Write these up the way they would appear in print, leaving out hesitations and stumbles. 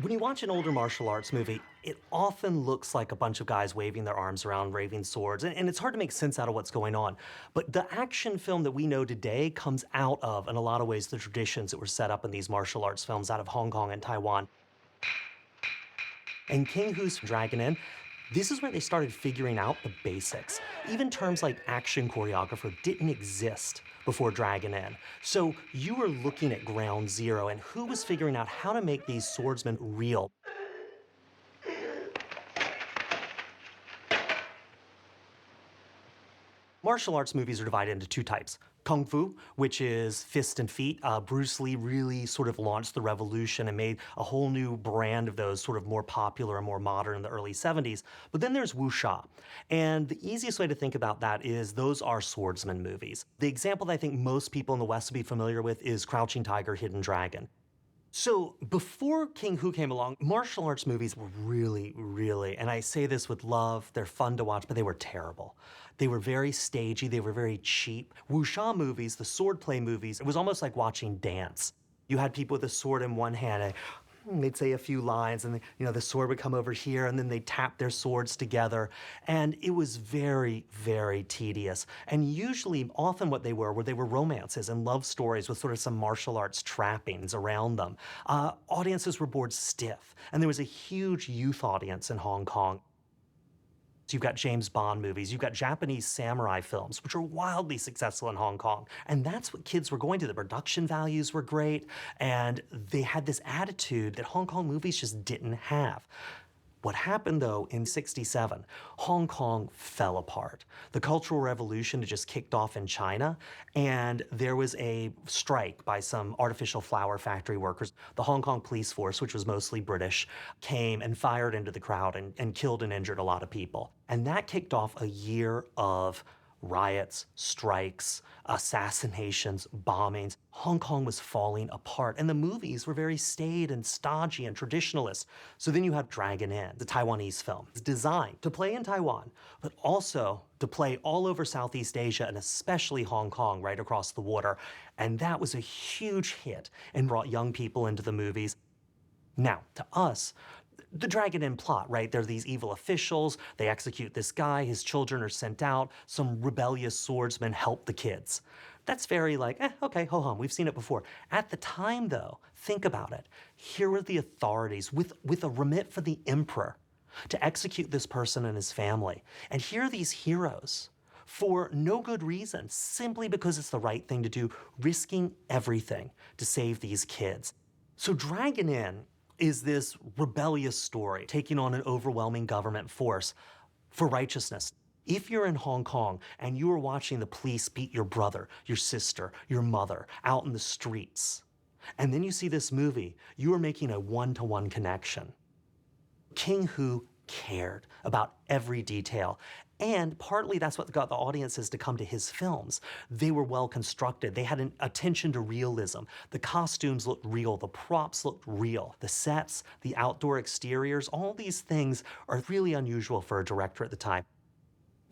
When you watch an older martial arts movie, it often looks like a bunch of guys waving their arms around, waving swords, and it's hard to make sense out of what's going on. But the action film that we know today comes out of, in a lot of ways, the traditions that were set up in these martial arts films out of Hong Kong and Taiwan. And King Hu's Dragon Inn, this is where they started figuring out the basics. Even terms like action choreographer didn't exist before Dragon Inn. So you were looking at ground zero, and who was figuring out how to make these swordsmen real? Martial arts movies are divided into two types. Kung Fu, which is fist and feet. Bruce Lee really sort of launched the revolution and made a whole new brand of those, sort of more popular and more modern in the early 70s. But then there's wuxia. And the easiest way to think about that is those are swordsman movies. The example that I think most people in the West would be familiar with is Crouching Tiger, Hidden Dragon. So before King Hu came along, martial arts movies were really, and I say this with love, they're fun to watch, but they were terrible. They were very stagey, they were very cheap. Wuxia movies, the swordplay movies, it was almost like watching dance. You had people with a sword in one hand, and they'd say a few lines, and the sword would come over here, and then they'd tap their swords together. And it was very tedious. And usually, often what they were romances and love stories with sort of some martial arts trappings around them. Audiences were bored stiff, and there was a huge youth audience in Hong Kong. So you've got James Bond movies, you've got Japanese samurai films, which are wildly successful in Hong Kong. And that's what kids were going to. The production values were great, and they had this attitude that Hong Kong movies just didn't have. What happened, though, in '67, Hong Kong fell apart. The Cultural Revolution had just kicked off in China, and there was a strike by some artificial flower factory workers. The Hong Kong police force, which was mostly British, came and fired into the crowd and killed and injured a lot of people. And that kicked off a year of riots, strikes, assassinations, bombings. Hong Kong was falling apart, and the movies were very staid and stodgy and traditionalist. So then you have Dragon Inn, the Taiwanese film. It's designed to play in Taiwan, but also to play all over Southeast Asia and especially Hong Kong, right across the water. And that was a huge hit and brought young people into the movies. Now, to us, the Dragon Inn plot, right? There are these evil officials, they execute this guy, his children are sent out, some rebellious swordsmen help the kids. That's very like, okay, ho-hum, we've seen it before. At the time, though, think about it. Here were the authorities with a remit for the emperor to execute this person and his family. And here are these heroes, for no good reason, simply because it's the right thing to do, risking everything to save these kids. So Dragon Inn is this rebellious story taking on an overwhelming government force for righteousness. If you're in Hong Kong and you are watching the police beat your brother, your sister, your mother out in the streets, and then you see this movie, you are making a one-to-one connection. King Hu cared about every detail. And partly that's what got the audiences to come to his films. They were well constructed. They had an attention to realism. The costumes looked real. The props looked real. The sets, the outdoor exteriors, all these things are really unusual for a director at the time.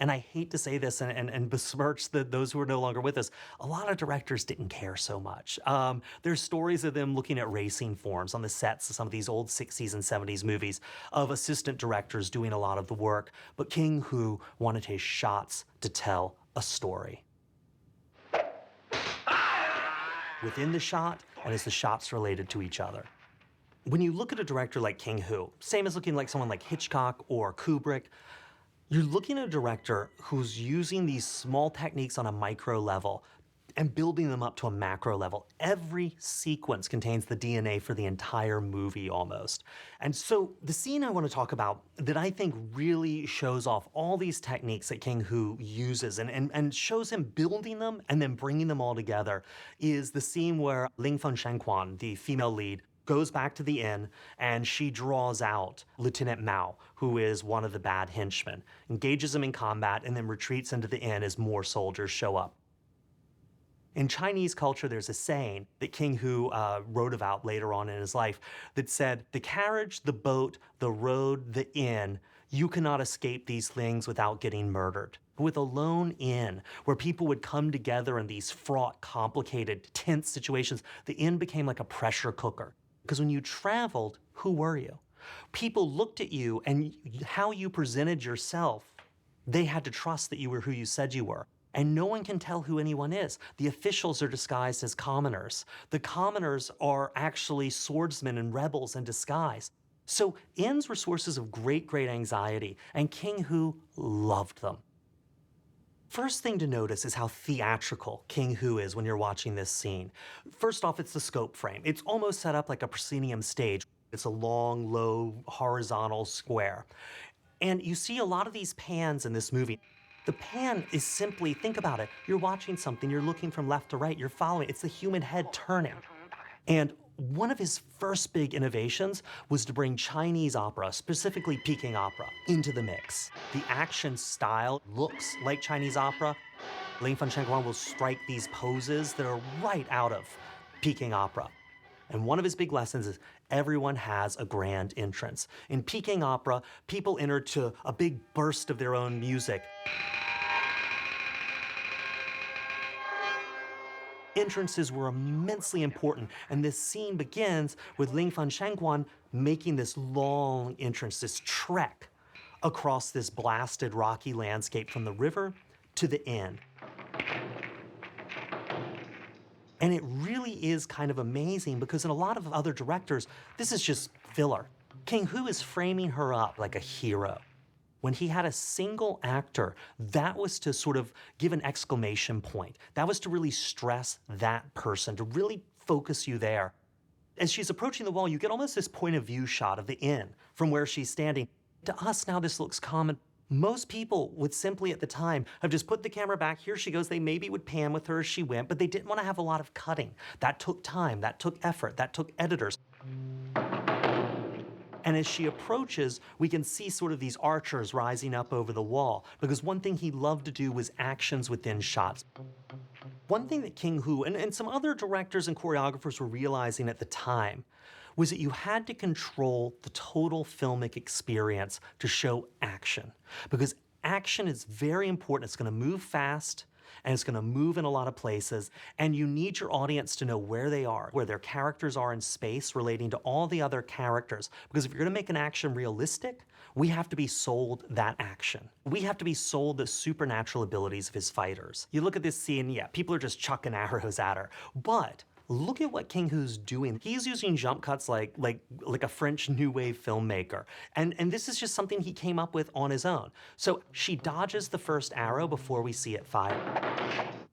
And I hate to say this and besmirch those who are no longer with us, a lot of directors didn't care so much. There's stories of them looking at racing forms on the sets of some of these old 60s and 70s movies of assistant directors doing a lot of the work, but King Hu wanted his shots to tell a story. Within the shot, and as the shots related to each other. When you look at a director like King Hu, same as looking like someone like Hitchcock or Kubrick, you're looking at a director who's using these small techniques on a micro level and building them up to a macro level. Every sequence contains the DNA for the entire movie almost. And so the scene I want to talk about that I think really shows off all these techniques that King Hu uses and shows him building them and then bringing them all together is the scene where Ling Feng Shenquan, the female lead, goes back to the inn, and she draws out Lieutenant Mao, who is one of the bad henchmen, engages him in combat, and then retreats into the inn as more soldiers show up. In Chinese culture, there's a saying that King Hu wrote about later on in his life that said, the carriage, the boat, the road, the inn, you cannot escape these things without getting murdered. But with a lone inn, where people would come together in these fraught, complicated, tense situations, the inn became like a pressure cooker. Because when you traveled, who were you? People looked at you and how you presented yourself. They had to trust that you were who you said you were. And no one can tell who anyone is. The officials are disguised as commoners. The commoners are actually swordsmen and rebels in disguise. So inns were sources of great, great anxiety, and King Hu loved them. First thing to notice is how theatrical King Hu is when you're watching this scene. First off, it's the scope frame. It's almost set up like a proscenium stage. It's a long, low, horizontal square. And you see a lot of these pans in this movie. The pan is simply, think about it, you're watching something, you're looking from left to right, you're following, it's the human head turning. And one of his first big innovations was to bring Chinese opera, specifically Peking opera, into the mix. The action style looks like Chinese opera. Ling Fan Shengguan will strike these poses that are right out of Peking opera. And one of his big lessons is everyone has a grand entrance. In Peking opera, people enter to a big burst of their own music. Entrances were immensely important, and this scene begins with Ling Fan Shengguan making this long entrance, this trek across this blasted rocky landscape from the river to the inn. And it really is kind of amazing because in a lot of other directors, this is just filler. King Hu is framing her up like a hero. When he had a single actor, that was to sort of give an exclamation point. That was to really stress that person, to really focus you there. As she's approaching the wall, you get almost this point of view shot of the inn from where she's standing. To us now, this looks common. Most people would simply at the time have just put the camera back, here she goes, they maybe would pan with her as she went, but they didn't want to have a lot of cutting. That took time, that took effort, that took editors. And as she approaches, we can see sort of these archers rising up over the wall, because one thing he loved to do was actions within shots. One thing that King Hu and some other directors and choreographers were realizing at the time was that you had to control the total filmic experience to show action, because action is very important. It's going to move fast, and it's going to move in a lot of places, and you need your audience to know where they are, where their characters are in space relating to all the other characters. Because if you're going to make an action realistic, we have to be sold that action. We have to be sold the supernatural abilities of his fighters. You look at this scene, yeah, people are just chucking arrows at her, but look at what King Hu's doing. He's using jump cuts like a French New Wave filmmaker. And this is just something he came up with on his own. So she dodges the first arrow before we see it fire.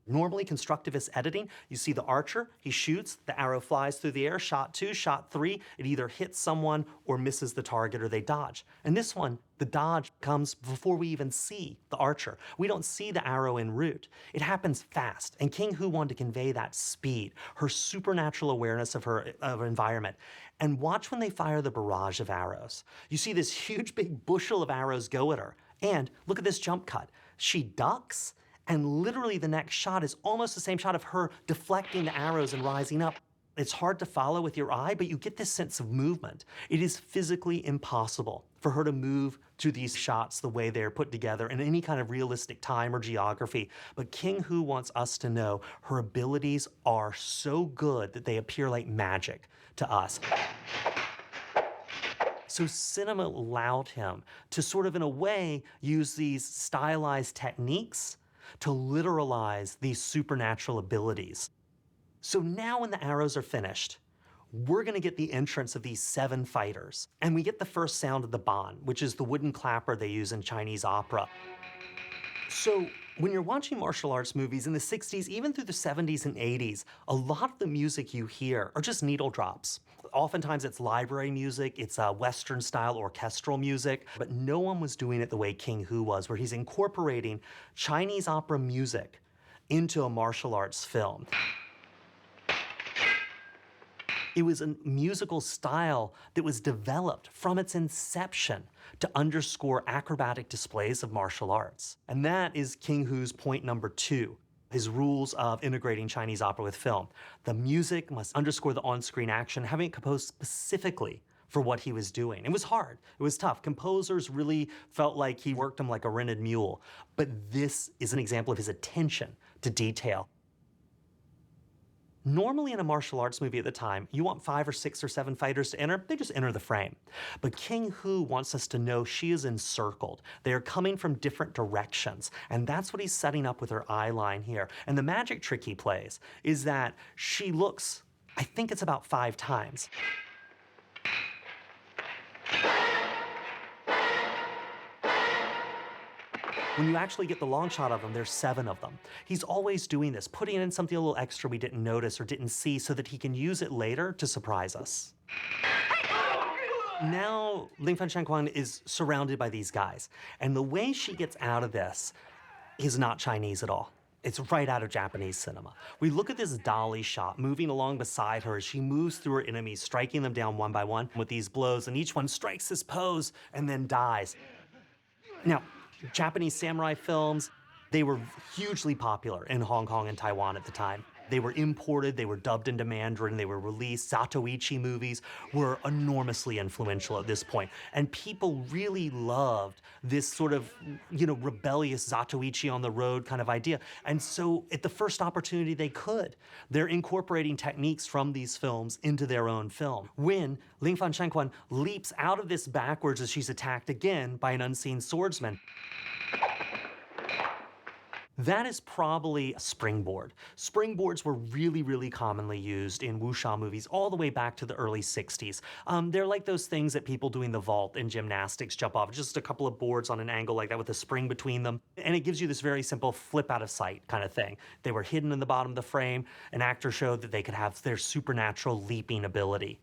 Normally, constructivist editing, you see the archer, he shoots, the arrow flies through the air, shot 2, shot 3, it either hits someone or misses the target or they dodge. And this one, the dodge comes before we even see the archer. We don't see the arrow en route. It happens fast, and King Hu wanted to convey that speed, her supernatural awareness of her environment. And watch when they fire the barrage of arrows. You see this huge big bushel of arrows go at her. And look at this jump cut. She ducks, and literally the next shot is almost the same shot of her deflecting the arrows and rising up. It's hard to follow with your eye, but you get this sense of movement. It is physically impossible for her to move through these shots the way they're put together in any kind of realistic time or geography. But King Hu wants us to know her abilities are so good that they appear like magic to us. So cinema allowed him to sort of, in a way, use these stylized techniques to literalize these supernatural abilities. So now when the arrows are finished, we're going to get the entrance of these 7 fighters. And we get the first sound of the ban, which is the wooden clapper they use in Chinese opera. So when you're watching martial arts movies in the 60s, even through the 70s and 80s, a lot of the music you hear are just needle drops. Oftentimes it's library music, it's Western style orchestral music, but no one was doing it the way King Hu was, where he's incorporating Chinese opera music into a martial arts film. It was a musical style that was developed from its inception to underscore acrobatic displays of martial arts. And that is King Hu's point number 2, his rules of integrating Chinese opera with film. The music must underscore the on-screen action, having it composed specifically for what he was doing. It was hard, it was tough. Composers really felt like he worked them like a rented mule. But this is an example of his attention to detail. Normally in a martial arts movie at the time, you want 5 or 6 or 7 fighters to enter, they just enter the frame. But King Hu wants us to know she is encircled. They are coming from different directions, and that's what he's setting up with her eye line here. And the magic trick he plays is that she looks, I think it's about 5 times. When you actually get the long shot of them, there's 7 of them. He's always doing this, putting in something a little extra we didn't notice or didn't see so that he can use it later to surprise us. Now, Ling Fan Shanquan is surrounded by these guys, and the way she gets out of this is not Chinese at all. It's right out of Japanese cinema. We look at this dolly shot moving along beside her as she moves through her enemies, striking them down one by one with these blows, and each one strikes this pose and then dies. Now, Japanese samurai films, they were hugely popular in Hong Kong and Taiwan at the time. They were imported, they were dubbed into Mandarin, they were released. Zatoichi movies were enormously influential at this point. And people really loved this sort of, rebellious Zatoichi on the road kind of idea. And so at the first opportunity they could, they're incorporating techniques from these films into their own film. When Ling Fan Shanquan leaps out of this backwards as she's attacked again by an unseen swordsman, that is probably a springboard. Springboards were really, really commonly used in wuxia movies all the way back to the early 60s. They're like those things that people doing the vault in gymnastics jump off, just a couple of boards on an angle like that with a spring between them. And it gives you this very simple flip out of sight kind of thing. They were hidden in the bottom of the frame. An actor showed that they could have their supernatural leaping ability.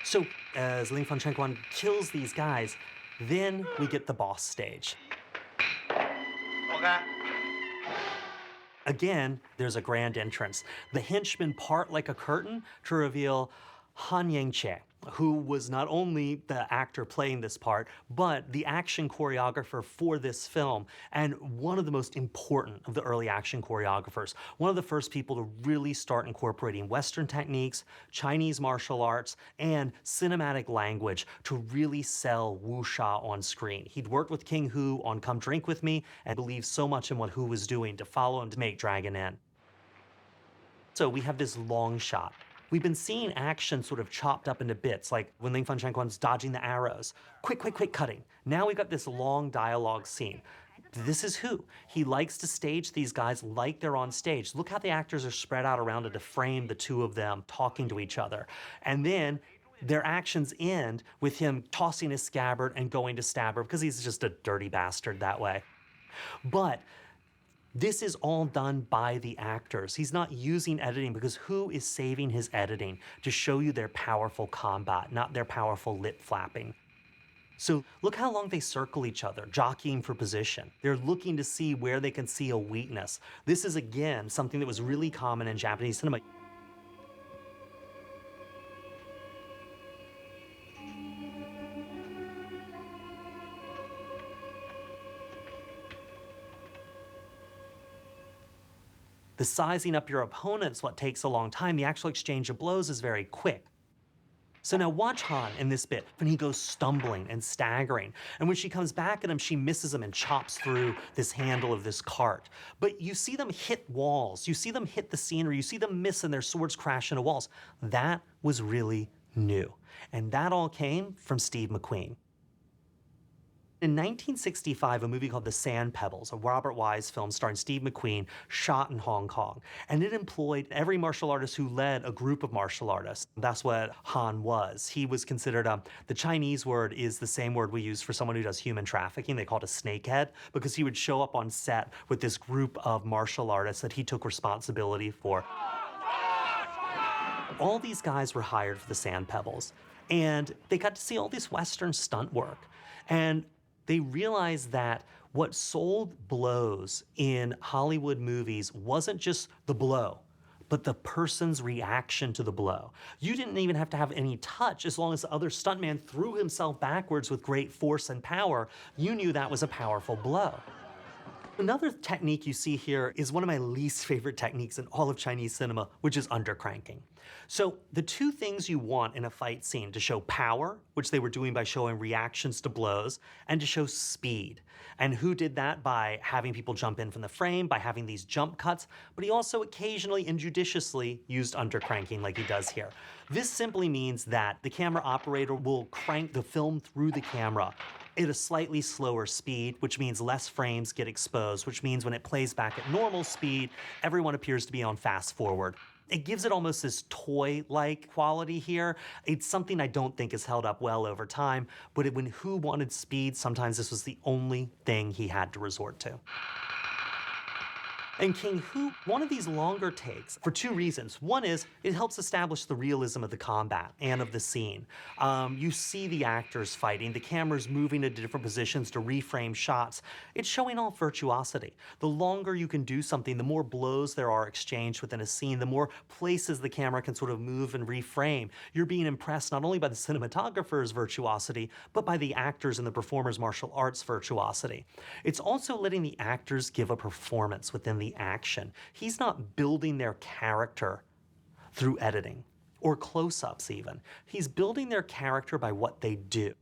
So as Ling Fan Shanquan kills these guys, then we get the boss stage. Okay. Again, there's a grand entrance. The henchmen part like a curtain to reveal Han Yangche, who was not only the actor playing this part, but the action choreographer for this film, and one of the most important of the early action choreographers. One of the first people to really start incorporating Western techniques, Chinese martial arts, and cinematic language to really sell wuxia on screen. He'd worked with King Hu on Come Drink With Me and believed so much in what Hu was doing to follow him to make Dragon Inn. So we have this long shot. We've been seeing action sort of chopped up into bits, like when Ling Fan Shanquan's dodging the arrows. Quick, quick, quick cutting. Now we've got this long dialogue scene. This is Hu. He likes to stage these guys like they're on stage. Look how the actors are spread out around it to frame the two of them talking to each other. And then their actions end with him tossing his scabbard and going to stab her because he's just a dirty bastard that way. But this is all done by the actors. He's not using editing because Hu is saving his editing to show you their powerful combat, not their powerful lip flapping. So look how long they circle each other, jockeying for position. They're looking to see where they can see a weakness. This is, again, something that was really common in Japanese cinema. The sizing up your opponent is what takes a long time. The actual exchange of blows is very quick. So now watch Han in this bit when he goes stumbling and staggering. And when she comes back at him, she misses him and chops through this handle of this cart. But you see them hit walls. You see them hit the scenery. You see them miss and their swords crash into walls. That was really new. And that all came from Steve McQueen. In 1965, a movie called The Sand Pebbles, a Robert Wise film starring Steve McQueen, shot in Hong Kong. And it employed every martial artist who led a group of martial artists. That's what Han was. He was considered, the Chinese word is the same word we use for someone who does human trafficking. They call it a snakehead, because he would show up on set with this group of martial artists that he took responsibility for. All these guys were hired for The Sand Pebbles, and they got to see all this Western stunt work. And they realized that what sold blows in Hollywood movies wasn't just the blow, but the person's reaction to the blow. You didn't even have to have any touch. As long as the other stuntman threw himself backwards with great force and power, you knew that was a powerful blow. Another technique you see here is one of my least favorite techniques in all of Chinese cinema, which is undercranking. So the two things you want in a fight scene to show power, which they were doing by showing reactions to blows, and to show speed. And who did that? By having people jump in from the frame, by having these jump cuts, but he also occasionally injudiciously used undercranking like he does here. This simply means that the camera operator will crank the film through the camera at a slightly slower speed, which means less frames get exposed, which means when it plays back at normal speed, everyone appears to be on fast forward. It gives it almost this toy-like quality here. It's something I don't think has held up well over time, but when Hu wanted speed, sometimes this was the only thing he had to resort to. And King Hu wanted these longer takes for two reasons. One is it helps establish the realism of the combat and of the scene. You see the actors fighting, the camera's moving into different positions to reframe shots. It's showing off virtuosity. The longer you can do something, the more blows there are exchanged within a scene, the more places the camera can sort of move and reframe. You're being impressed not only by the cinematographer's virtuosity, but by the actors and the performer's martial arts virtuosity. It's also letting the actors give a performance within the action. He's not building their character through editing or close-ups even. He's building their character by what they do.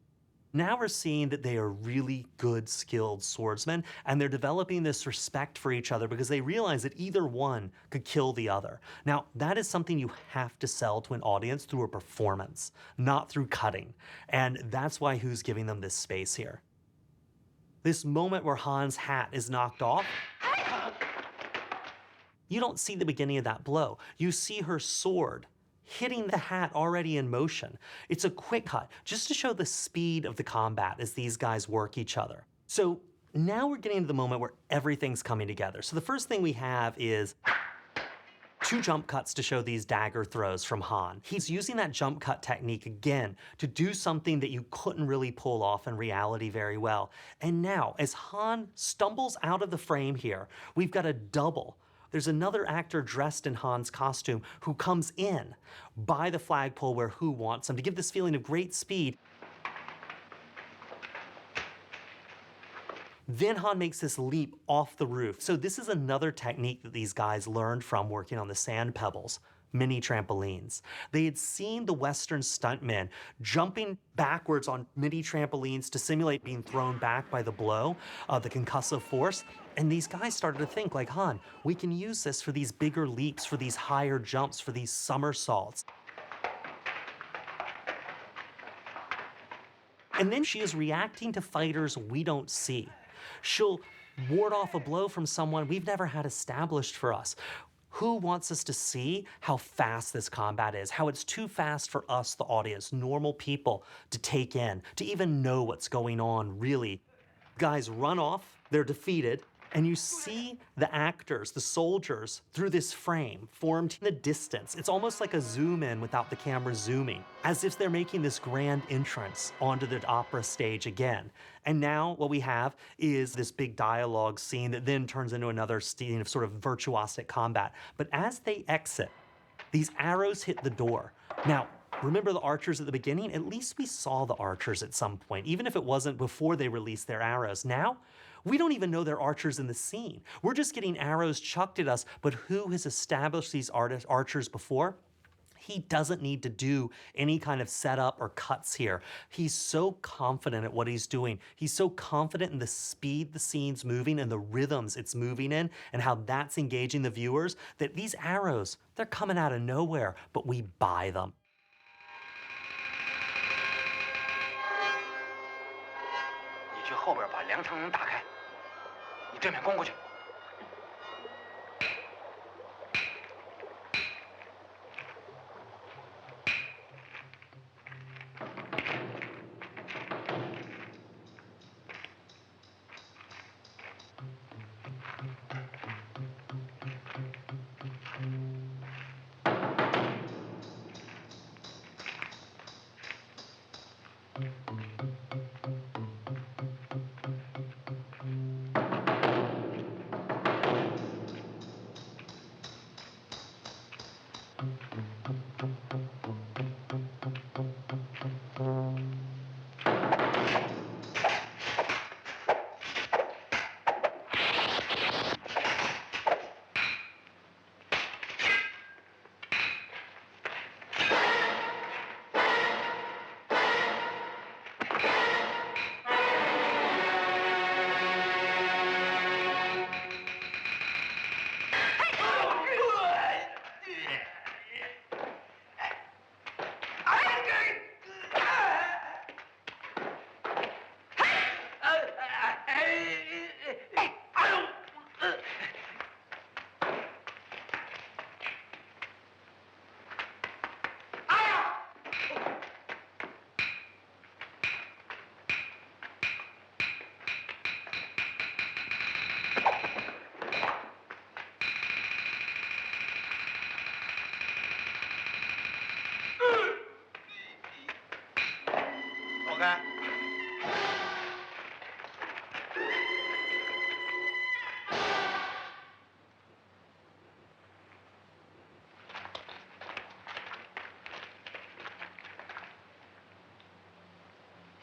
Now we're seeing that they are really good, skilled swordsmen, and they're developing this respect for each other because they realize that either one could kill the other. Now, that is something you have to sell to an audience through a performance, not through cutting. And that's why Hu's giving them this space here. This moment where Han's hat is knocked off, you don't see the beginning of that blow. You see her sword hitting the hat already in motion. It's a quick cut, just to show the speed of the combat as these guys work each other. So now we're getting to the moment where everything's coming together. So the first thing we have is two jump cuts to show these dagger throws from Han. He's using that jump cut technique again to do something that you couldn't really pull off in reality very well. And now, as Han stumbles out of the frame here, we've got a double. There's another actor dressed in Han's costume who comes in by the flagpole where Hu wants him to give this feeling of great speed. Then Han makes this leap off the roof. So this is another technique that these guys learned from working on the sand pebbles, mini trampolines. They had seen the Western stuntmen jumping backwards on mini trampolines to simulate being thrown back by the blow, the concussive force. And these guys started to think like, Han, we can use this for these bigger leaps, for these higher jumps, for these somersaults. And then she is reacting to fighters we don't see. She'll ward off a blow from someone we've never had established for us. Hu wants us to see how fast this combat is, how it's too fast for us, the audience, normal people, to take in, to even know what's going on, really. Guys run off, they're defeated, and you see the actors, the soldiers, through this frame, formed in the distance. It's almost like a zoom in without the camera zooming, as if they're making this grand entrance onto the opera stage again. And now what we have is this big dialogue scene that then turns into another scene of sort of virtuosic combat. But as they exit, these arrows hit the door. Now, remember the archers at the beginning? At least we saw the archers at some point, even if it wasn't before they released their arrows. Now, we don't even know they're archers in the scene. We're just getting arrows chucked at us, but who has established these archers before? He doesn't need to do any kind of setup or cuts here. He's so confident at what he's doing. He's so confident in the speed the scene's moving and the rhythms it's moving in and how that's engaging the viewers that these arrows, they're coming out of nowhere, but we buy them. 你去后边把梁城门打开，你正面攻过去。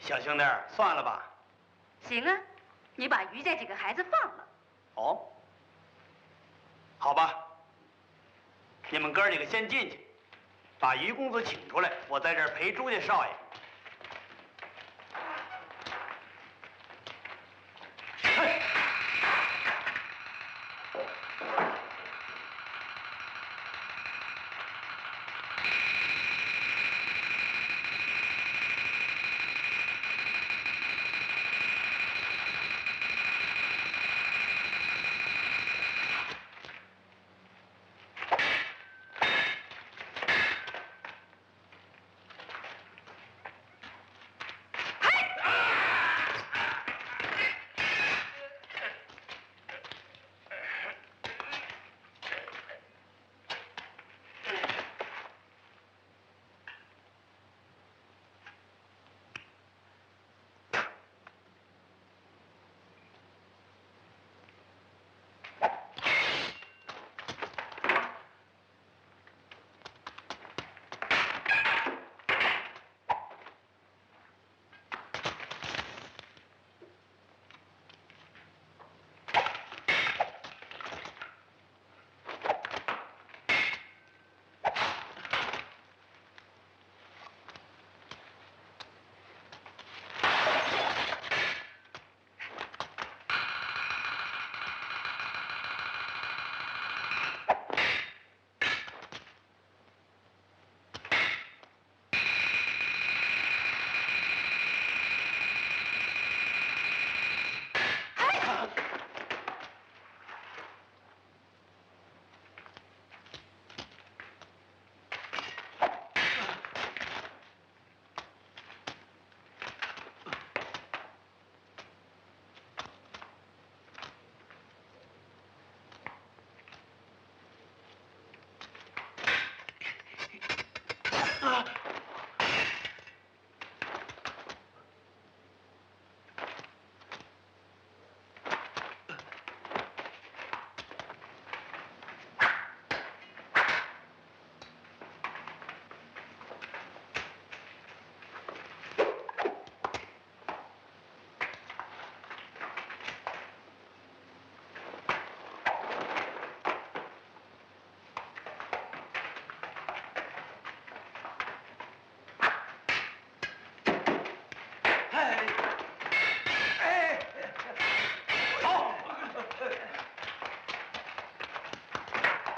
小兄弟，算了吧。行啊，你把于家几个孩子放了。哦，好吧，你们哥几个先进去，把于公子请出来，我在这儿陪朱家少爷。嘿。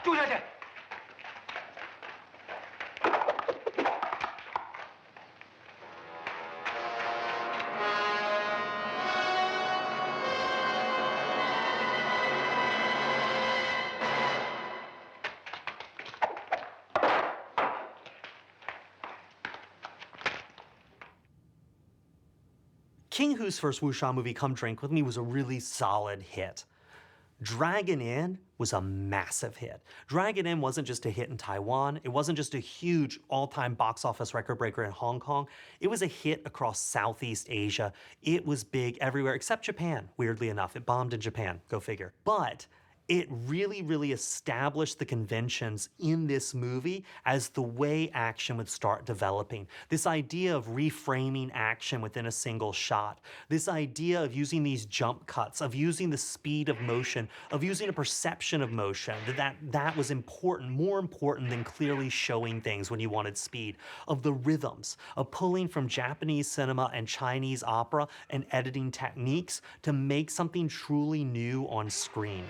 朱小姐，King Hu's first wuxia movie, Come Drink With Me, was a really solid hit. Dragon Inn was a massive hit. Dragon Inn wasn't just a hit in Taiwan. It wasn't just a huge all-time box office record breaker in Hong Kong. It was a hit across Southeast Asia. It was big everywhere except Japan, weirdly enough. It bombed in Japan, go figure. But it really established the conventions in this movie as the way action would start developing. This idea of reframing action within a single shot. This idea of using these jump cuts, of using the speed of motion, of using a perception of motion, that was important, more important than clearly showing things when you wanted speed. Of the rhythms, of pulling from Japanese cinema and Chinese opera and editing techniques to make something truly new on screen.